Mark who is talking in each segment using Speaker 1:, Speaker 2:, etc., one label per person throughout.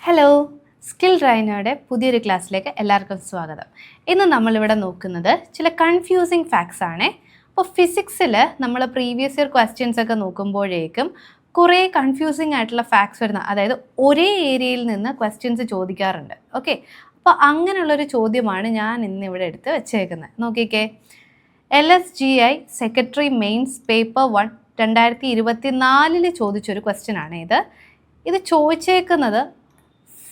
Speaker 1: Hello, skill ട്രെയിനറുടെ പുതിയൊരു ക്ലാസ്സിലേക്ക് എല്ലാവർക്കും സ്വാഗതം. ഇന്ന് നമ്മളിവിടെ നോക്കുന്നത് ചില കൺഫ്യൂസിങ് ഫാക്ട്സ് ആണ്. അപ്പോൾ ഫിസിക്സിൽ നമ്മൾ പ്രീവിയസ് ഇയർ ക്വസ്റ്റ്യൻസ് ഒക്കെ നോക്കുമ്പോഴേക്കും കുറേ കൺഫ്യൂസിങ് ആയിട്ടുള്ള ഫാക്ട്സ് വരുന്ന, അതായത് ഒരേ ഏരിയയിൽ നിന്ന് ക്വസ്റ്റ്യൻസ് ചോദിക്കാറുണ്ട്. ഓക്കെ, അപ്പോൾ അങ്ങനെയുള്ളൊരു ചോദ്യമാണ് ഞാൻ ഇന്നിവിടെ എടുത്ത് വെച്ചേക്കുന്നത്. നോക്കിക്കേ, LSGI സെക്രട്ടറി മെയിൻസ് പേപ്പർ 1 2024 ചോദിച്ചൊരു ക്വസ്റ്റ്യൻ ആണ് ഇത് ചോദിച്ചേക്കുന്നത്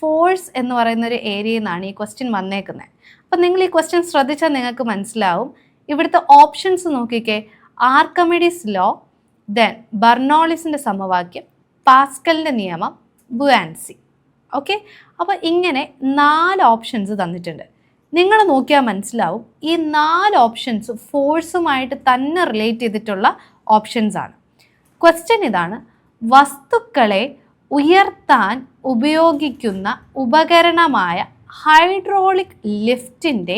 Speaker 1: ഫോഴ്സ് എന്ന് പറയുന്ന ഒരു ഏരിയയിൽ നിന്നാണ് ഈ ക്വസ്റ്റ്യൻ വന്നേക്കുന്നത്. അപ്പം നിങ്ങൾ ഈ ക്വസ്റ്റ്യൻ ശ്രദ്ധിച്ചാൽ നിങ്ങൾക്ക് മനസ്സിലാവും. ഇവിടുത്തെ ഓപ്ഷൻസ് നോക്കിക്കേ: ആർക്കിമിഡീസ് ലോ, ദെൻ ബർണോളിസിൻ്റെ സമവാക്യം, പാസ്കലിൻ്റെ നിയമം, ബുയാൻസി. ഓക്കെ, അപ്പോൾ ഇങ്ങനെ 4 ഓപ്ഷൻസ് തന്നിട്ടുണ്ട്. നിങ്ങൾ നോക്കിയാൽ മനസ്സിലാവും ഈ 4 ഓപ്ഷൻസ് ഫോഴ്സുമായിട്ട് തന്നെ റിലേറ്റ് ചെയ്തിട്ടുള്ള ഓപ്ഷൻസ് ആണ്. ക്വസ്റ്റ്യൻ ഇതാണ്: വസ്തുക്കളെ ഉയർത്താൻ ഉപയോഗിക്കുന്ന ഉപകരണമായ ഹൈഡ്രോളിക് ലിഫ്റ്റിൻ്റെ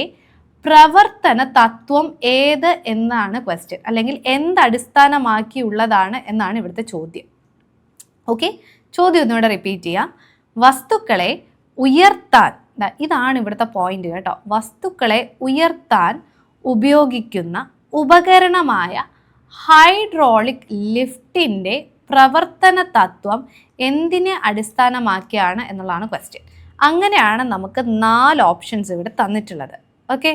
Speaker 1: പ്രവർത്തന തത്വം ഏത് എന്നാണ് ക്വസ്റ്റ്യൻ, അല്ലെങ്കിൽ എന്തടിസ്ഥാനമാക്കിയുള്ളതാണ് എന്നാണ് ഇവിടുത്തെ ചോദ്യം. ഓക്കെ, ചോദ്യം ഒന്നുകൂടെ റിപ്പീറ്റ് ചെയ്യാം. വസ്തുക്കളെ ഉയർത്താൻ, ഇതാണ് ഇവിടുത്തെ പോയിന്റ് കേട്ടോ, വസ്തുക്കളെ ഉയർത്താൻ ഉപയോഗിക്കുന്ന ഉപകരണമായ ഹൈഡ്രോളിക് ലിഫ്റ്റിൻ്റെ പ്രവർത്തന തത്വം എന്തിനെ അടിസ്ഥാനമാക്കിയാണ് എന്നുള്ളതാണ് ക്വസ്റ്റ്യൻ. അങ്ങനെയാണ് നമുക്ക് 4 ഓപ്ഷൻസ് ഇവിടെ തന്നിട്ടുള്ളത്. ഓക്കെ,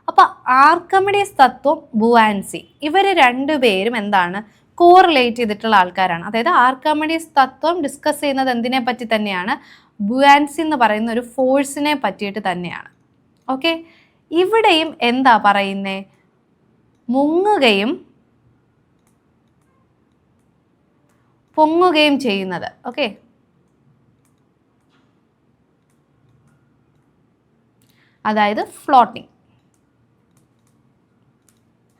Speaker 1: അപ്പോൾ ആർക്കിമിഡീസ് തത്വം, ബുയാൻസി, ഇവർ രണ്ടുപേരും എന്താണ് കോറിലേറ്റ് ചെയ്തിട്ടുള്ള ആൾക്കാരാണ്. അതായത് ആർക്കിമിഡീസ് തത്വം ഡിസ്കസ് ചെയ്യുന്നത് എന്തിനെ പറ്റി തന്നെയാണ്, ബുയാൻസി എന്ന് പറയുന്ന ഒരു ഫോഴ്സിനെ പറ്റിയിട്ട് തന്നെയാണ്. ഓക്കെ, ഇവിടെയും എന്താ പറയുന്നേ, മുങ്ങുകയും പൊങ്ങുകയും ചെയ്യുന്നത്. ഓക്കെ, അതായത് ഫ്ലോട്ടിങ്.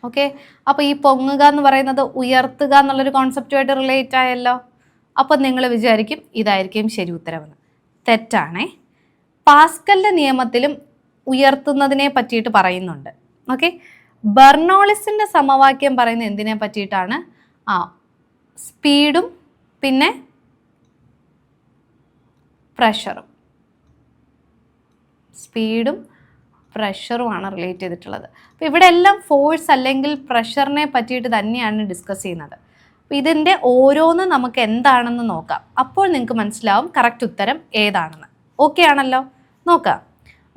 Speaker 1: ഓക്കെ, അപ്പോൾ ഈ പൊങ്ങുക എന്ന് പറയുന്നത് ഉയർത്തുക എന്നുള്ളൊരു കോൺസെപ്റ്റുമായിട്ട് റിലേറ്റ് ആയല്ലോ. അപ്പോൾ നിങ്ങൾ വിചാരിക്കും ഇതായിരിക്കും ശരി ഉത്തരവെന്ന്. തെറ്റാണേ. പാസ്കലിൻ്റെ നിയമത്തിലും ഉയർത്തുന്നതിനെ പറ്റിയിട്ട് പറയുന്നുണ്ട്. ഓക്കെ, ബർണോളിസിൻ്റെ സമവാക്യം പറയുന്നത് എന്തിനെ പറ്റിയിട്ടാണ്, സ്പീഡും പിന്നെ പ്രഷറും. സ്പീഡും പ്രഷറുമാണ് റിലേറ്റ് ചെയ്തിട്ടുള്ളത്. അപ്പോൾ ഇവിടെ എല്ലാം ഫോഴ്സ് അല്ലെങ്കിൽ പ്രഷറിനെ പറ്റിയിട്ട് തന്നെയാണ് ഡിസ്കസ് ചെയ്യുന്നത്. അപ്പോൾ ഇതിൻ്റെ ഓരോന്നും നമുക്ക് എന്താണെന്ന് നോക്കാം. അപ്പോൾ നിങ്ങൾക്ക് മനസ്സിലാവും കറക്റ്റ് ഉത്തരം ഏതാണെന്ന്. ഓക്കെ ആണല്ലോ, നോക്കാം.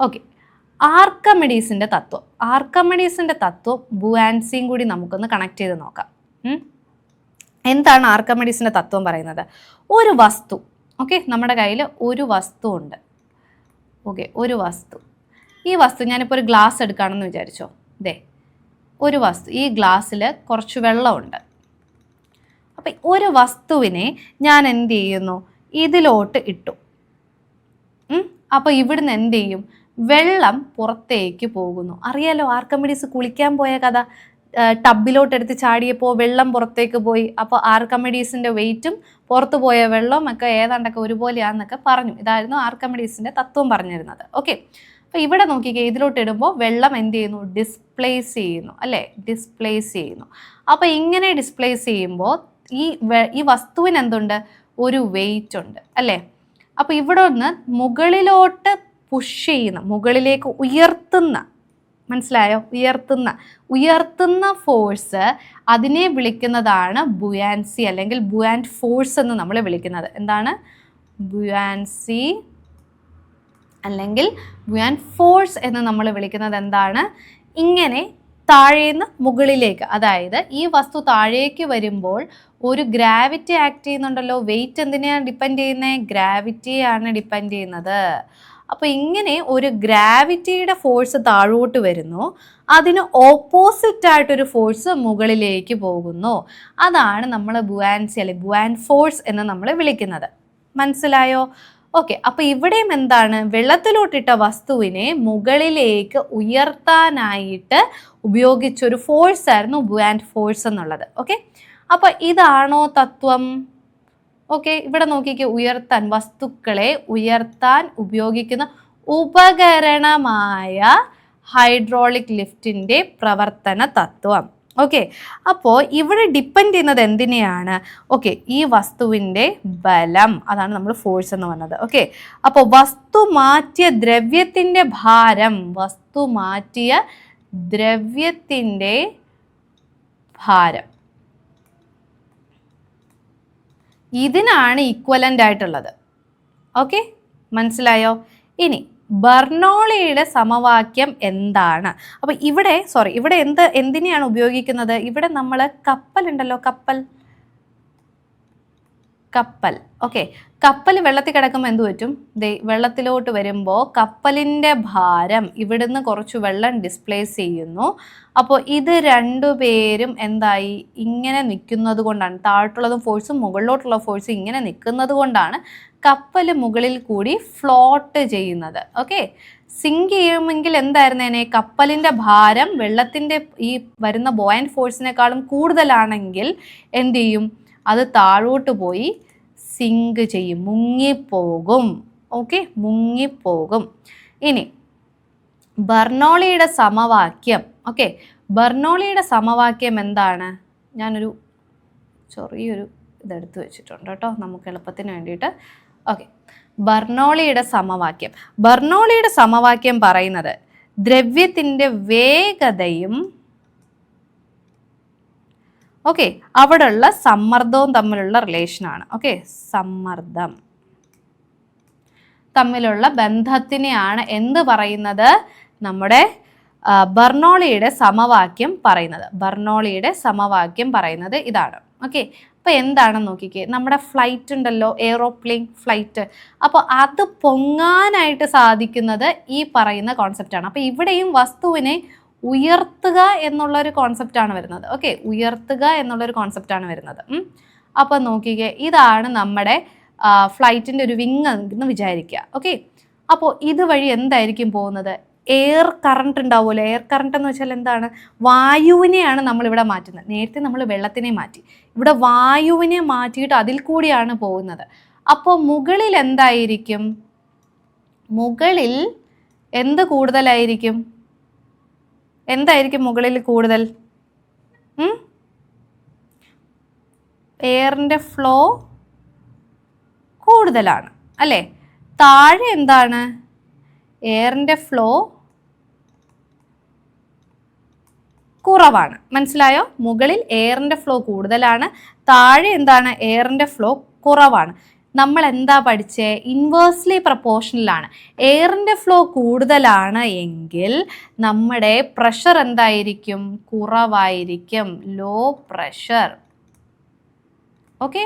Speaker 1: ഓക്കെ, ആർക്കിമിഡീസിൻ്റെ തത്വം. ആർക്കിമിഡീസിൻ്റെ തത്വം ബുയാൻസിയും കൂടി നമുക്കൊന്ന് കണക്ട് ചെയ്ത് നോക്കാം. എന്താണ് ആർക്കിമിഡീസിൻ്റെ തത്വം പറയുന്നത്? ഒരു വസ്തു, ഓക്കെ, നമ്മുടെ കയ്യിൽ ഒരു വസ്തു ഉണ്ട്. ഓക്കെ, ഒരു വസ്തു, ഈ വസ്തു ഞാനിപ്പോൾ ഒരു ഗ്ലാസ് എടുക്കുകയാണെന്ന് വിചാരിച്ചോ. ഒരു വസ്തു, ഈ ഗ്ലാസ്സിൽ കുറച്ച് വെള്ളമുണ്ട്. അപ്പം ഒരു വസ്തുവിനെ ഞാൻ എന്ത് ചെയ്യുന്നു, ഇതിലോട്ട് ഇട്ടു. അപ്പോൾ ഇവിടുന്ന് എന്ത് ചെയ്യും, വെള്ളം പുറത്തേക്ക് പോകുന്നു. അറിയാലോ, ആർക്കിമിഡീസ് കുളിക്കാൻ പോയ കഥ. ടബിലോട്ട് എടുത്ത് ചാടിയപ്പോൾ വെള്ളം പുറത്തേക്ക് പോയി. അപ്പോൾ ആർക്കിമിഡീസിൻ്റെ വെയിറ്റും പുറത്തു പോയ വെള്ളവും ഒക്കെ ഏതാണ്ടൊക്കെ ഒരുപോലെയാണെന്നൊക്കെ പറഞ്ഞു. ഇതായിരുന്നു ആർക്കിമിഡീസിൻ്റെ തത്വം പറഞ്ഞിരുന്നത്. ഓക്കെ, അപ്പോൾ ഇവിടെ നോക്കിക്കേ, ഇതിലോട്ട് ഇടുമ്പോൾ വെള്ളം എന്ത് ചെയ്യുന്നു, ഡിസ്പ്ലേസ് ചെയ്യുന്നു, അല്ലേ, ഡിസ്പ്ലേസ് ചെയ്യുന്നു. അപ്പോൾ ഇങ്ങനെ ഡിസ്പ്ലേസ് ചെയ്യുമ്പോൾ ഈ വസ്തുവിന് എന്തുണ്ട്, ഒരു വെയിറ്റ് ഉണ്ട്, അല്ലേ. അപ്പോൾ ഇവിടെ ഒന്ന് മുകളിലോട്ട് പുഷ് ചെയ്യുന്ന, മുകളിലേക്ക് ഉയർത്തുന്ന, മനസ്സിലായോ, ഉയർത്തുന്ന ഫോഴ്സ്, അതിനെ വിളിക്കുന്നതാണ് ബുയാൻസി അല്ലെങ്കിൽ ബുയാൻറ്റ് ഫോഴ്സ് എന്ന് നമ്മൾ വിളിക്കുന്നത്. എന്താണ്, ബുയാൻസി അല്ലെങ്കിൽ ബുയാൻറ്റ് ഫോഴ്സ് എന്ന് നമ്മൾ വിളിക്കുന്നത് എന്താണ്, ഇങ്ങനെ താഴേന്ന് മുകളിലേക്ക്, അതായത് ഈ വസ്തു താഴേക്ക് വരുമ്പോൾ ഒരു ഗ്രാവിറ്റി ആക്ട് ചെയ്യുന്നുണ്ടല്ലോ. വെയിറ്റ് എന്തിനെയാണ് ഡിപ്പെൻഡ് ചെയ്യുന്നത്, ഗ്രാവിറ്റിയാണ് ഡിപ്പെൻഡ് ചെയ്യുന്നത്. അപ്പോൾ ഇങ്ങനെ ഒരു ഗ്രാവിറ്റിയുടെ ഫോഴ്സ് താഴോട്ട് വരുന്നു, അതിന് ഓപ്പോസിറ്റ് ആയിട്ടൊരു ഫോഴ്സ് മുകളിലേക്ക് പോകുന്നു. അതാണ് നമ്മൾ ബുയാൻസി അല്ലെങ്കിൽ ബുയാൻറ്റ് ഫോഴ്സ് എന്ന് നമ്മൾ വിളിക്കുന്നത്. മനസ്സിലായോ? ഓക്കെ, അപ്പോൾ ഇവിടെയും എന്താണ്, വെള്ളത്തിലോട്ടിട്ട വസ്തുവിനെ മുകളിലേക്ക് ഉയർത്താനായിട്ട് ഉപയോഗിച്ചൊരു ഫോഴ്സ് ആയിരുന്നു ബുയാൻറ്റ് ഫോഴ്സ് എന്നുള്ളത്. ഓക്കെ, അപ്പോൾ ഇതാണോ തത്വം? ഓക്കെ, ഇവിടെ നോക്കിക്കേ, ഉയർത്താൻ, വസ്തുക്കളെ ഉയർത്താൻ ഉപയോഗിക്കുന്ന ഉപകരണമായ ഹൈഡ്രോളിക് ലിഫ്റ്റിൻ്റെ പ്രവർത്തന തത്വം. ഓക്കെ, അപ്പോൾ ഇവിടെ ഡിപ്പെൻഡ് ചെയ്യുന്നത് എന്തിനെയാണ്? ഓക്കെ, ഈ വസ്തുവിൻ്റെ ബലം, അതാണ് നമ്മൾ ഫോഴ്സ് എന്ന് പറഞ്ഞത്. ഓക്കെ, അപ്പോൾ വസ്തു മാറ്റിയ ദ്രവ്യത്തിൻ്റെ ഭാരം, വസ്തു മാറ്റിയ ദ്രവ്യത്തിൻ്റെ ഭാരം, ഇതിനാണ് ഈക്വലൻ്റ് ആയിട്ടുള്ളത്. ഓക്കെ, മനസ്സിലായോ? ഇനി ബെർണോളിയുടെ സമവാക്യം എന്താണ്? അപ്പോൾ ഇവിടെ എന്തിനെയാണ് ഉപയോഗിക്കുന്നത്? ഇവിടെ നമ്മൾ കപ്പൽ ഉണ്ടല്ലോ, കപ്പൽ. ഓക്കെ, കപ്പൽ വെള്ളത്തിൽ കിടക്കുമ്പോൾ എന്ത് പറ്റും? വെള്ളത്തിലോട്ട് വരുമ്പോൾ കപ്പലിൻ്റെ ഭാരം ഇവിടുന്ന് കുറച്ച് വെള്ളം ഡിസ്പ്ലേസ് ചെയ്യുന്നു. അപ്പോൾ ഇത് രണ്ടുപേരും എന്തായി? ഇങ്ങനെ നിൽക്കുന്നത് കൊണ്ടാണ്, താഴോട്ടുള്ളതും ഫോഴ്സും മുകളിലോട്ടുള്ള ഫോഴ്സും ഇങ്ങനെ നിൽക്കുന്നത് കൊണ്ടാണ് കപ്പൽ മുകളിൽ കൂടി ഫ്ലോട്ട് ചെയ്യുന്നത്. ഓക്കെ, സിങ്ക് ചെയ്യുമെങ്കിൽ എന്തായിരുന്നേനെ? കപ്പലിൻ്റെ ഭാരം വെള്ളത്തിൻ്റെ ഈ വരുന്ന ബോയൻ ഫോഴ്സിനേക്കാളും കൂടുതലാണെങ്കിൽ എന്ത് ചെയ്യും? അത് താഴോട്ട് പോയി സിങ്ക് ചെയ്യും, മുങ്ങിപ്പോകും. ഓക്കെ, മുങ്ങിപ്പോകും. ഇനി ബെർണോളിയുടെ സമവാക്യം. ഓക്കെ, ബെർണോളിയുടെ സമവാക്യം എന്താണ്? ഞാനൊരു ചെറിയൊരു ഇതെടുത്ത് വെച്ചിട്ടുണ്ട് കേട്ടോ, നമുക്ക് എളുപ്പത്തിന് വേണ്ടിയിട്ട്. ഓക്കെ, ബെർണോളിയുടെ സമവാക്യം പറയുന്നത് ദ്രവ്യത്തിൻ്റെ വേഗതയും ഓക്കെ അവിടെയുള്ള സമ്മർദ്ദവും തമ്മിലുള്ള റിലേഷനാണ്. ഓക്കെ, സമ്മർദ്ദം തമ്മിലുള്ള ബന്ധത്തിനെയാണ് എന്ത് പറയുന്നത്? നമ്മുടെ ബെർണോളിയുടെ സമവാക്യം പറയുന്നത് ഇതാണ്. ഓക്കെ, അപ്പോൾ എന്താണെന്ന് നോക്കിക്കേ, നമ്മുടെ ഫ്ലൈറ്റ് ഉണ്ടല്ലോ, എയ്റോപ്ലെയിൻ ഫ്ലൈറ്റ്, അപ്പോൾ അത് പൊങ്ങാനായിട്ട് സാധിക്കുന്നത് ഈ പറയുന്ന കോൺസെപ്റ്റാണ്. അപ്പോൾ ഇവിടെയും വസ്തുവിനെ ഉയർത്തുക എന്നുള്ളൊരു കോൺസെപ്റ്റാണ് വരുന്നത്. ഓക്കെ, ഉയർത്തുക എന്നുള്ളൊരു കോൺസെപ്റ്റാണ് വരുന്നത്. അപ്പോൾ നോക്കിക്കേ, ഇതാണ് നമ്മുടെ ഫ്ലൈറ്റിൻ്റെ ഒരു വിങ് എന്ന് വിചാരിക്കുക. ഓക്കെ, അപ്പോൾ ഇതുവഴി എന്തായിരിക്കും പോകുന്നത്? എയർ കറണ്ട് ഉണ്ടാവുമല്ലോ. എയർ കറണ്ട് എന്ന് വെച്ചാൽ എന്താണ്? വായുവിനെയാണ് നമ്മളിവിടെ മാറ്റുന്നത്. നേരത്തെ നമ്മൾ വെള്ളത്തിനെ മാറ്റി, ഇവിടെ വായുവിനെ മാറ്റിയിട്ട് അതിൽ കൂടിയാണ് പോകുന്നത്. അപ്പോൾ മുകളിൽ എന്തായിരിക്കും? മുകളിൽ എന്ത് കൂടുതലായിരിക്കും? എന്തായിരിക്കും മുകളിൽ കൂടുതൽ? എയറിൻ്റെ ഫ്ലോ കൂടുതലാണ് അല്ലേ? താഴെ എന്താണ്? എയറിൻ്റെ ഫ്ലോ കുറവാണ്. മനസ്സിലായോ? മുകളിൽ എയറിൻ്റെ ഫ്ലോ കൂടുതലാണ്, താഴെ എന്താണ്? എയറിൻ്റെ ഫ്ലോ കുറവാണ്. നമ്മൾ എന്താ പഠിച്ചേ? ഇൻവേഴ്സ്ലി പ്രപ്പോർഷണലാണ്. എയറിൻ്റെ ഫ്ലോ കൂടുതലാണ് എങ്കിൽ നമ്മുടെ പ്രഷർ എന്തായിരിക്കും? കുറവായിരിക്കും, ലോ പ്രഷർ. ഓക്കെ,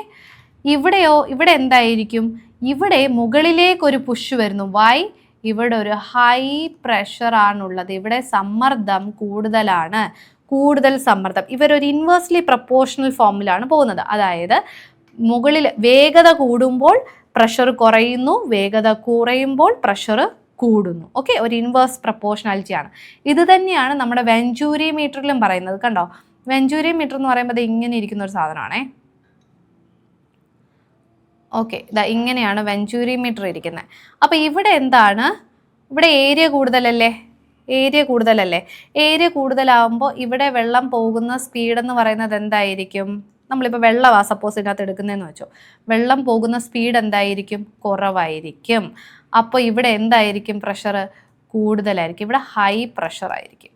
Speaker 1: ഇവിടെയോ? ഇവിടെ എന്തായിരിക്കും? ഇവിടെ മുകളിലേക്കൊരു പുഷ് വരുന്നു. വൈ? ഇവിടെ ഒരു ഹൈ പ്രഷർ ആണുള്ളത്, ഇവിടെ സമ്മർദ്ദം കൂടുതലാണ്, കൂടുതൽ സമ്മർദ്ദം. ഇവരൊരു ഇൻവേഴ്സ്ലി പ്രപ്പോർഷണൽ ഫോമിലാണ് പോകുന്നത്. അതായത് മുകളിൽ വേഗത കൂടുമ്പോൾ പ്രഷർ കുറയുന്നു, വേഗത കുറയുമ്പോൾ പ്രഷർ കൂടുന്നു. ഓക്കെ, ഒരു ഇൻവേഴ്സ് പ്രപ്പോർഷണാലിറ്റി ആണ്. ഇത് തന്നെയാണ് നമ്മുടെ വെഞ്ചൂരി മീറ്ററിലും പറയുന്നത്. കണ്ടോ, വെഞ്ചൂരി മീറ്റർ എന്ന് പറയുമ്പോൾ ഇങ്ങനെ ഇരിക്കുന്ന ഒരു സാധനമാണേ. ഓക്കെ, ഇതാ ഇങ്ങനെയാണ് വെഞ്ചൂരി മീറ്റർ ഇരിക്കുന്നത്. അപ്പോൾ ഇവിടെ എന്താണ്? ഇവിടെ ഏരിയ കൂടുതലല്ലേ? ഏരിയ കൂടുതലാവുമ്പോൾ ഇവിടെ വെള്ളം പോകുന്ന സ്പീഡ് എന്ന് പറയുന്നത് എന്തായിരിക്കും? നമ്മളിപ്പോൾ വെള്ളമാണ് സപ്പോസ് ഇതിനകത്ത് എടുക്കുന്നതെന്ന് വെച്ചോ, വെള്ളം പോകുന്ന സ്പീഡ് എന്തായിരിക്കും? കുറവായിരിക്കും. അപ്പോൾ ഇവിടെ എന്തായിരിക്കും? പ്രഷർ കൂടുതലായിരിക്കും, ഇവിടെ ഹൈ പ്രഷർ ആയിരിക്കും.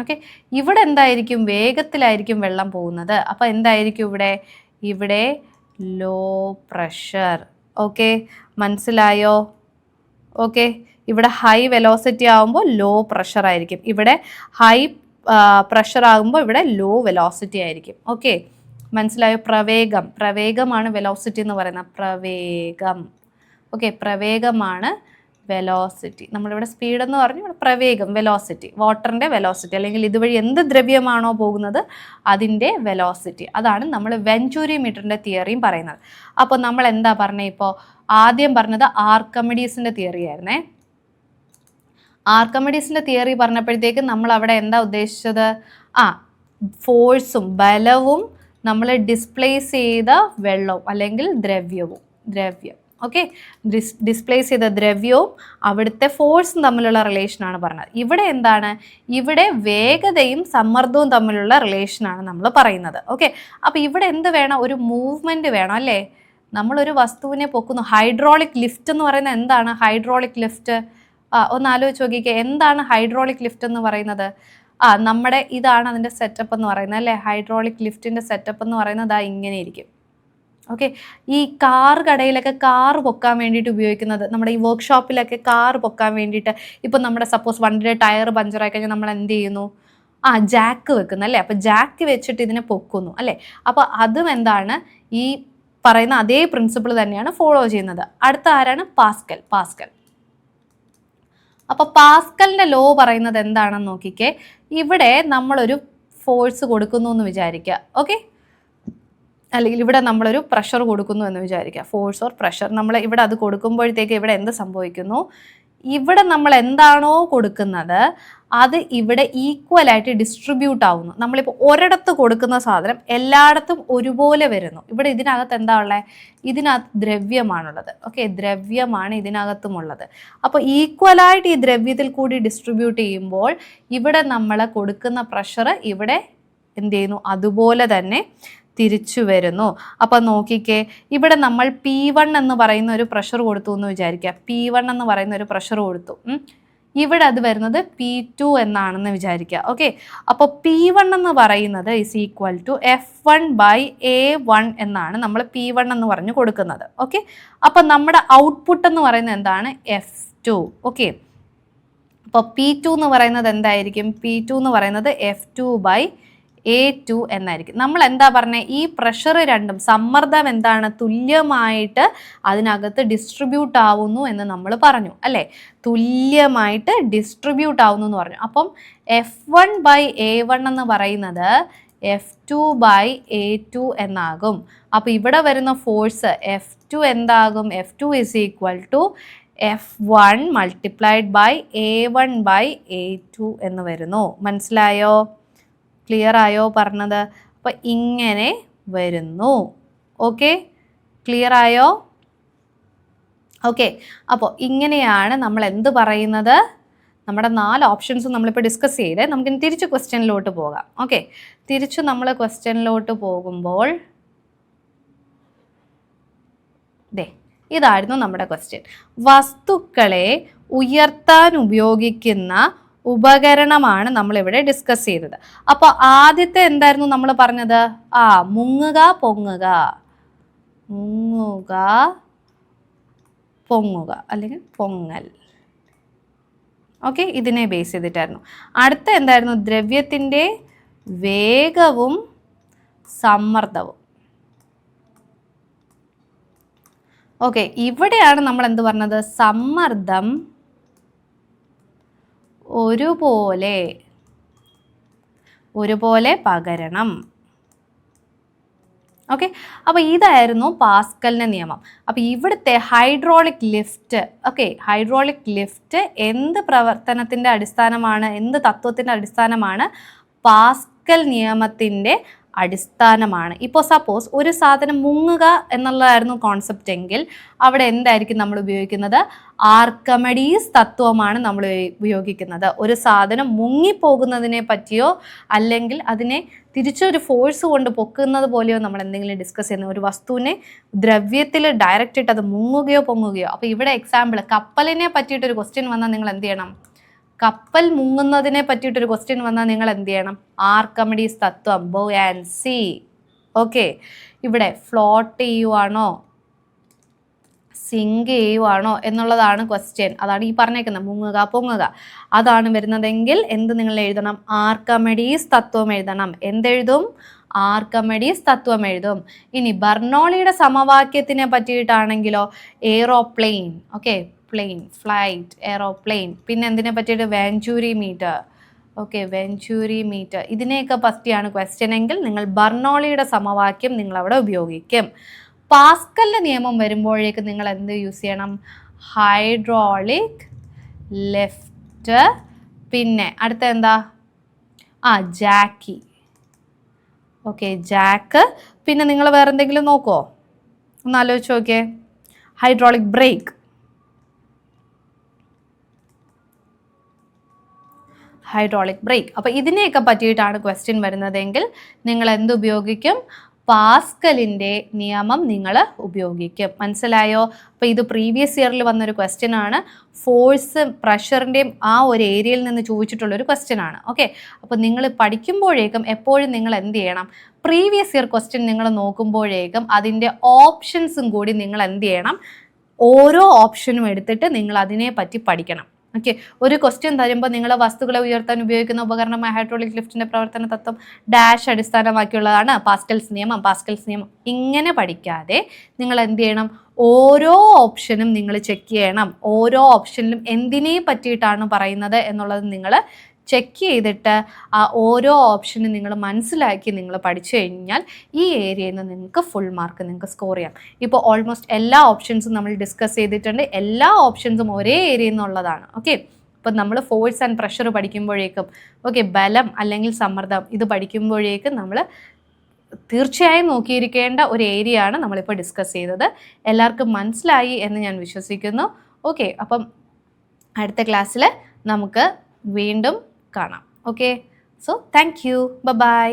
Speaker 1: ഓക്കെ, ഇവിടെ എന്തായിരിക്കും? വേഗത്തിലായിരിക്കും വെള്ളം പോകുന്നത്. അപ്പോൾ എന്തായിരിക്കും ഇവിടെ ലോ പ്രഷർ. ഓക്കെ, മനസ്സിലായോ? ഓക്കെ, ഇവിടെ ഹൈ വെലോസിറ്റി ആകുമ്പോൾ ലോ പ്രഷർ ആയിരിക്കും, ഇവിടെ ഹൈ പ്രഷർ ആകുമ്പോൾ ഇവിടെ ലോ വെലോസിറ്റി ആയിരിക്കും. ഓക്കെ, മനസ്സിലായോ? പ്രവേഗമാണ് വെലോസിറ്റി എന്ന് പറയുന്നത്. പ്രവേഗം. ഓക്കെ, പ്രവേഗമാണ് വെലോസിറ്റി. നമ്മളിവിടെ സ്പീഡ് എന്ന് പറഞ്ഞു, ഇവിടെ പ്രവേഗം, വെലോസിറ്റി, വാട്ടറിൻ്റെ വെലോസിറ്റി, അല്ലെങ്കിൽ ഇതുവഴി എന്ത് ദ്രവ്യമാണോ പോകുന്നത് അതിൻ്റെ വെലോസിറ്റി. അതാണ് നമ്മൾ വെഞ്ചൂരി മീറ്ററിൻ്റെ തിയറിയും പറയുന്നത്. അപ്പോൾ നമ്മൾ എന്താ പറഞ്ഞത്? ഇപ്പോൾ ആദ്യം പറഞ്ഞത് ആർക്കിമിഡീസിൻ്റെ തിയറി ആയിരുന്നേ. ആർക്കിമിഡീസിൻ്റെ തിയറി പറഞ്ഞപ്പോഴത്തേക്ക് നമ്മൾ അവിടെ എന്താ ഉദ്ദേശിച്ചത്? ഫോഴ്സും ബലവും നമ്മൾ ഡിസ്പ്ലേസ് ചെയ്ത വെള്ളവും അല്ലെങ്കിൽ ദ്രവ്യം. ഓക്കെ, ഡിസ്പ്ലേസ് ചെയ്ത ദ്രവ്യവും അവിടുത്തെ ഫോഴ്സും തമ്മിലുള്ള റിലേഷനാണ് പറഞ്ഞത്. ഇവിടെ എന്താണ്, ഇവിടെ വേഗതയും സമ്മർദ്ദവും തമ്മിലുള്ള റിലേഷനാണ് നമ്മൾ പറയുന്നത്. ഓക്കെ, അപ്പോൾ ഇവിടെ എന്ത് വേണം, ഒരു മൂവ്മെൻറ്റ് വേണം അല്ലേ. നമ്മളൊരു വസ്തുവിനെ പൊക്കുന്നു. ഹൈഡ്രോളിക് ലിഫ്റ്റ് എന്ന് പറയുന്നത് എന്താണ്? ഹൈഡ്രോളിക് ലിഫ്റ്റ് ഒന്ന് ആലോചിച്ച് നോക്കിക്കേ, എന്താണ് ഹൈഡ്രോളിക് ലിഫ്റ്റ് എന്ന് പറയുന്നത്? നമ്മുടെ ഇതാണ് അതിൻ്റെ സെറ്റപ്പ് എന്ന് പറയുന്നത് അല്ലേ. ഹൈഡ്രോളിക് ലിഫ്റ്റിൻ്റെ സെറ്റപ്പ് എന്ന് പറയുന്നത് ഇങ്ങനെ ഇരിക്കും. ഓക്കെ, ഈ കാർ കടയിലൊക്കെ കാർ പൊക്കാൻ വേണ്ടിയിട്ട് ഉപയോഗിക്കുന്നത്, നമ്മുടെ ഈ വർക്ക്ഷോപ്പിലൊക്കെ കാർ പൊക്കാൻ വേണ്ടിയിട്ട്, ഇപ്പം നമ്മുടെ സപ്പോസ് വണ്ടിയുടെ ടയർ പഞ്ചറായി കഴിഞ്ഞാൽ നമ്മൾ എന്ത് ചെയ്യുന്നു, ജാക്ക് വെക്കുന്നു അല്ലേ. അപ്പോൾ ജാക്ക് വെച്ചിട്ട് ഇതിനെ പൊക്കുന്നു അല്ലേ. അപ്പോൾ അതും എന്താണ്, ഈ പറയുന്ന അതേ പ്രിൻസിപ്പിൾ തന്നെയാണ് ഫോളോ ചെയ്യുന്നത്. അടുത്ത ആരാണ്? പാസ്കൽ. അപ്പോൾ പാസ്കലിൻ്റെ ലോ പറയുന്നത് എന്താണെന്ന് നോക്കിക്കേ. ഇവിടെ നമ്മളൊരു ഫോഴ്സ് കൊടുക്കുന്നു എന്ന് വിചാരിക്കുക. ഓക്കെ, അല്ലെങ്കിൽ ഇവിടെ നമ്മളൊരു പ്രഷർ കൊടുക്കുന്നു എന്ന് വിചാരിക്കുക. ഫോഴ്സ് ഓർ പ്രഷർ നമ്മൾ ഇവിടെ അത് കൊടുക്കുമ്പോഴത്തേക്ക് ഇവിടെ എന്ത് സംഭവിക്കുന്നു, ഇവിടെ നമ്മൾ എന്താണോ കൊടുക്കുന്നത് അത് ഇവിടെ ഈക്വലായിട്ട് ഡിസ്ട്രിബ്യൂട്ട് ആവുന്നു. നമ്മളിപ്പോൾ ഒരിടത്ത് കൊടുക്കുന്ന സാധനം എല്ലായിടത്തും ഒരുപോലെ വരുന്നു. ഇവിടെ ഇതിനകത്ത് എന്താ ഉള്ളത്, ഇതിനകത്ത് ദ്രവ്യമാണുള്ളത്. ഓക്കെ, ദ്രവ്യമാണ് ഇതിനകത്തുമുള്ളത്. അപ്പോൾ ഈക്വലായിട്ട് ഈ ദ്രവ്യത്തിൽ കൂടി ഡിസ്ട്രിബ്യൂട്ട് ചെയ്യുമ്പോൾ ഇവിടെ നമ്മൾ കൊടുക്കുന്ന പ്രഷർ ഇവിടെ എന്ത് ചെയ്യുന്നു, അതുപോലെ തന്നെ തിരിച്ചു വരുന്നു. അപ്പം നോക്കിക്കേ, ഇവിടെ നമ്മൾ P1 എന്ന് പറയുന്ന ഒരു പ്രഷർ കൊടുത്തു എന്ന് വിചാരിക്കുക. P1 എന്ന് പറയുന്ന ഒരു പ്രഷർ കൊടുത്തു. ഇവിടെ അത് വരുന്നത് P2 എന്നാണെന്ന് വിചാരിക്കുക. ഓക്കെ, അപ്പോൾ P1 എന്ന് പറയുന്നത് ഈസ് ഈക്വൽ ടു F1/A1 എന്നാണ് നമ്മൾ P1 എന്ന് പറഞ്ഞു കൊടുക്കുന്നത്. ഓക്കെ, അപ്പം നമ്മുടെ ഔട്ട്പുട്ട് എന്ന് പറയുന്നത് എന്താണ്, F2. ഓക്കെ, അപ്പോൾ P2 എന്ന് പറയുന്നത് എന്തായിരിക്കും, P2 എന്ന് പറയുന്നത് F2/A2 എന്നായിരിക്കും. നമ്മൾ എന്താ പറഞ്ഞത്, ഈ പ്രഷർ രണ്ടും, സമ്മർദ്ദം എന്താണ്, തുല്യമായിട്ട് അതിനകത്ത് ഡിസ്ട്രിബ്യൂട്ട് ആവുന്നു എന്ന് നമ്മൾ പറഞ്ഞു അല്ലേ. തുല്യമായിട്ട് ഡിസ്ട്രിബ്യൂട്ട് ആവുന്നു എന്ന് പറഞ്ഞു. അപ്പം F1/A1 എന്ന് പറയുന്നത് F2/A2 എന്നാകും. അപ്പോൾ ഇവിടെ വരുന്ന ഫോഴ്സ് F2 എന്താകും, F2 is equal to F1 multiplied by A1/A2 എന്ന് വരുന്നു. മനസ്സിലായോ? ക്ലിയർ ആയോ പറഞ്ഞത്? അപ്പോൾ ഇങ്ങനെ വരുന്നു. ഓക്കെ, ക്ലിയർ ആയോ? ഓക്കെ, അപ്പോൾ ഇങ്ങനെയാണ് നമ്മൾ എന്ത് പറയുന്നത്, നമ്മുടെ 4 ഓപ്ഷൻസും നമ്മളിപ്പോൾ ഡിസ്കസ് ചെയ്ത് നമുക്കിനി തിരിച്ച് ക്വസ്റ്റ്യനിലോട്ട് പോകാം. ഓക്കെ, തിരിച്ചു നമ്മൾ ക്വസ്റ്റ്യനിലോട്ട് പോകുമ്പോൾ ഇതായിരുന്നു നമ്മുടെ ക്വസ്റ്റ്യൻ. വസ്തുക്കളെ ഉയർത്താൻ ഉപയോഗിക്കുന്ന ഉപകരണമാണ് നമ്മളിവിടെ ഡിസ്കസ് ചെയ്തത്. അപ്പോൾ ആദ്യത്തെ എന്തായിരുന്നു നമ്മൾ പറഞ്ഞത്, മുങ്ങുക പൊങ്ങുക അല്ലെങ്കിൽ പൊങ്ങൽ. ഓക്കെ, ഇതിനെ ബേസ് ചെയ്തിട്ടായിരുന്നു. അടുത്ത എന്തായിരുന്നു, ദ്രവ്യത്തിൻ്റെ വേഗവും സമ്മർദ്ദവും. ഓക്കെ, ഇവിടെയാണ് നമ്മൾ എന്ത് പറഞ്ഞത്, സമ്മർദ്ദം ഒരുപോലെ പകരണം. ഓക്കെ, അപ്പോൾ ഇതായിരുന്നു പാസ്കലിൻ്റെ നിയമം. അപ്പോൾ ഇവിടുത്തെ ഹൈഡ്രോളിക് ലിഫ്റ്റ്, ഹൈഡ്രോളിക് ലിഫ്റ്റ് എന്ത് പ്രവർത്തനത്തിൻ്റെ അടിസ്ഥാനമാണ്, എന്ത് തത്വത്തിൻ്റെ അടിസ്ഥാനമാണ്, പാസ്കൽ നിയമത്തിൻ്റെ അടിസ്ഥാനമാണ്. ഇപ്പോൾ സപ്പോസ് ഒരു സാധനം മുങ്ങുക എന്നുള്ളതായിരുന്നു കോൺസെപ്റ്റ് എങ്കിൽ അവിടെ എന്തായിരിക്കും നമ്മൾ ഉപയോഗിക്കുന്നത്, ആർക്കമിഡീസ് തത്വമാണ് നമ്മൾ ഉപയോഗിക്കുന്നത്. ഒരു സാധനം മുങ്ങിപ്പോകുന്നതിനെ പറ്റിയോ അല്ലെങ്കിൽ അതിനെ തിരിച്ചൊരു ഫോഴ്സ് കൊണ്ട് പൊക്കുന്നത് പോലെയോ നമ്മൾ എന്തെങ്കിലും ഡിസ്കസ് ചെയ്യുന്ന ഒരു വസ്തുവിനെ ദ്രവ്യത്തിൽ ഡയറക്റ്റ് ഇട്ട് അത് മുങ്ങുകയോ പൊങ്ങുകയോ. അപ്പോൾ ഇവിടെ എക്സാമ്പിൾ കപ്പലിനെ പറ്റിയിട്ടൊരു ക്വസ്റ്റ്യൻ വന്നാൽ നിങ്ങൾ എന്ത് ചെയ്യണം, കപ്പൽ മുങ്ങുന്നതിനെ പറ്റിയിട്ടൊരു ക്വസ്റ്റ്യൻ വന്നാൽ നിങ്ങൾ എന്ത് ചെയ്യണം, ആർക്കമിഡീസ് തത്വം, ബോയാൻസി. ഓക്കെ, ഇവിടെ ഫ്ലോട്ട് ചെയ്യുവാണോ സിങ്ക് ചെയ്യുവാണോ എന്നുള്ളതാണ് ക്വസ്റ്റ്യൻ. അതാണ് ഈ പറഞ്ഞേക്കുന്നത്, മുങ്ങുക പൊങ്ങുക. അതാണ് വരുന്നതെങ്കിൽ എന്ത് നിങ്ങൾ എഴുതണം, ആർക്കമിഡീസ് തത്വം എഴുതണം. എന്തെഴുതും, ആർക്കമിഡീസ് തത്വം എഴുതും. ഇനി ബർണോളിയുടെ സമവാക്യത്തിനെ പറ്റിയിട്ടാണെങ്കിലോ aeroplane. Okay, plane, flight, aeroplane. പിന്നെ എന്തിനെ പറ്റിയിട്ട്, venturi meter. Okay, venturi meter. ഇതിനെയൊക്കെ പറ്റിയാണ് ക്വസ്റ്റ്യൻ എങ്കിൽ നിങ്ങൾ ബർണോളിയുടെ സമവാക്യം നിങ്ങൾ അവിടെ ഉപയോഗിക്കും. പാസ്കലിൻ്റെ നിയമം വരുമ്പോഴേക്ക് നിങ്ങൾ എന്ത് യൂസ് ചെയ്യണം, ഹൈഡ്രോളിക് ലിഫ്റ്റ്. പിന്നെ അടുത്ത എന്താ, ജാക്കി. Okay, Jack. പിന്നെ നിങ്ങൾ വേറെ എന്തെങ്കിലും നോക്കുമോ, ഒന്ന് ആലോചിച്ച് നോക്കിയേ. Hydraulic break, hydraulic break. അപ്പോൾ ഇതിനെയൊക്കെ പറ്റിയിട്ടാണ് ക്വസ്റ്റ്യൻ വരുന്നതെങ്കിൽ നിങ്ങൾ എന്ത് ഉപയോഗിക്കും? പാസ്കലിൻ്റെ നിയമം നിങ്ങൾ ഉപയോഗിക്കും. മനസ്സിലായോ? അപ്പോൾ ഇത് പ്രീവിയസ് ഇയറിൽ വന്നൊരു ക്വസ്റ്റ്യൻ ആണ്. ഫോഴ്സ് പ്രഷറിൻ്റെയും ആ ഒരു ഏരിയയിൽ നിന്ന് ചോദിച്ചിട്ടുള്ളൊരു ക്വസ്റ്റ്യൻ ആണ്. ഓക്കെ, അപ്പോൾ നിങ്ങൾ പഠിക്കുമ്പോഴേക്കും എപ്പോഴും നിങ്ങൾ എന്ത് ചെയ്യണം? പ്രീവിയസ് ഇയർ ക്വസ്റ്റ്യൻ നിങ്ങൾ നോക്കുമ്പോഴേക്കും അതിൻ്റെ ഓപ്ഷൻസും കൂടി നിങ്ങൾ എന്ത് ചെയ്യണം? ഓരോ ഓപ്ഷനും എടുത്തിട്ട് നിങ്ങൾ അതിനെ പറ്റി പഠിക്കണം. ഓക്കെ, ഒരു ക്വസ്റ്റ്യൻ തരുമ്പോൾ നിങ്ങൾ വസ്തുക്കളെ ഉയർത്താൻ ഉപയോഗിക്കുന്ന ഉപകരണമായ ഹൈഡ്രോളിക് ലിഫ്റ്റിന്റെ പ്രവർത്തന തത്വം ഡാഷ് അടിസ്ഥാനമാക്കിയുള്ളതാണ് പാസ്കൽസ് നിയമം. ഇങ്ങനെ പഠിക്കാതെ നിങ്ങൾ എന്ത് ചെയ്യണം? ഓരോ ഓപ്ഷനും നിങ്ങൾ ചെക്ക് ചെയ്യണം. ഓരോ ഓപ്ഷനിലും എന്തിനെ പറ്റിയിട്ടാണ് പറയുന്നത് എന്നുള്ളത് നിങ്ങൾ ചെക്ക് ചെയ്തിട്ട് ആ ഓരോ ഓപ്ഷനും നിങ്ങൾ മനസ്സിലാക്കി നിങ്ങൾ പഠിച്ചു കഴിഞ്ഞാൽ ഈ ഏരിയയിൽ നിന്ന് നിങ്ങൾക്ക് ഫുൾ മാർക്ക് നിങ്ങൾക്ക് സ്കോർ ചെയ്യാം. ഇപ്പോൾ ഓൾമോസ്റ്റ് എല്ലാ ഓപ്ഷൻസും നമ്മൾ ഡിസ്കസ് ചെയ്തിട്ടുണ്ട്. എല്ലാ ഓപ്ഷൻസും ഒരേ ഏരിയയിൽ നിന്നുള്ളതാണ്. ഓക്കെ, ഇപ്പം നമ്മൾ ഫോഴ്സ് ആൻഡ് പ്രഷർ പഠിക്കുമ്പോഴേക്കും, ഓക്കെ, ബലം അല്ലെങ്കിൽ സമ്മർദ്ദം ഇത് പഠിക്കുമ്പോഴേക്കും നമ്മൾ തീർച്ചയായും നോക്കിയിരിക്കേണ്ട ഒരു ഏരിയ ആണ് നമ്മളിപ്പോൾ ഡിസ്കസ് ചെയ്തത്. എല്ലാവർക്കും മനസ്സിലായി എന്ന് ഞാൻ വിശ്വസിക്കുന്നു. ഓക്കെ, അപ്പം അടുത്ത ക്ലാസ്സിൽ നമുക്ക് വീണ്ടും കാണാം. Okay, so thank you, by.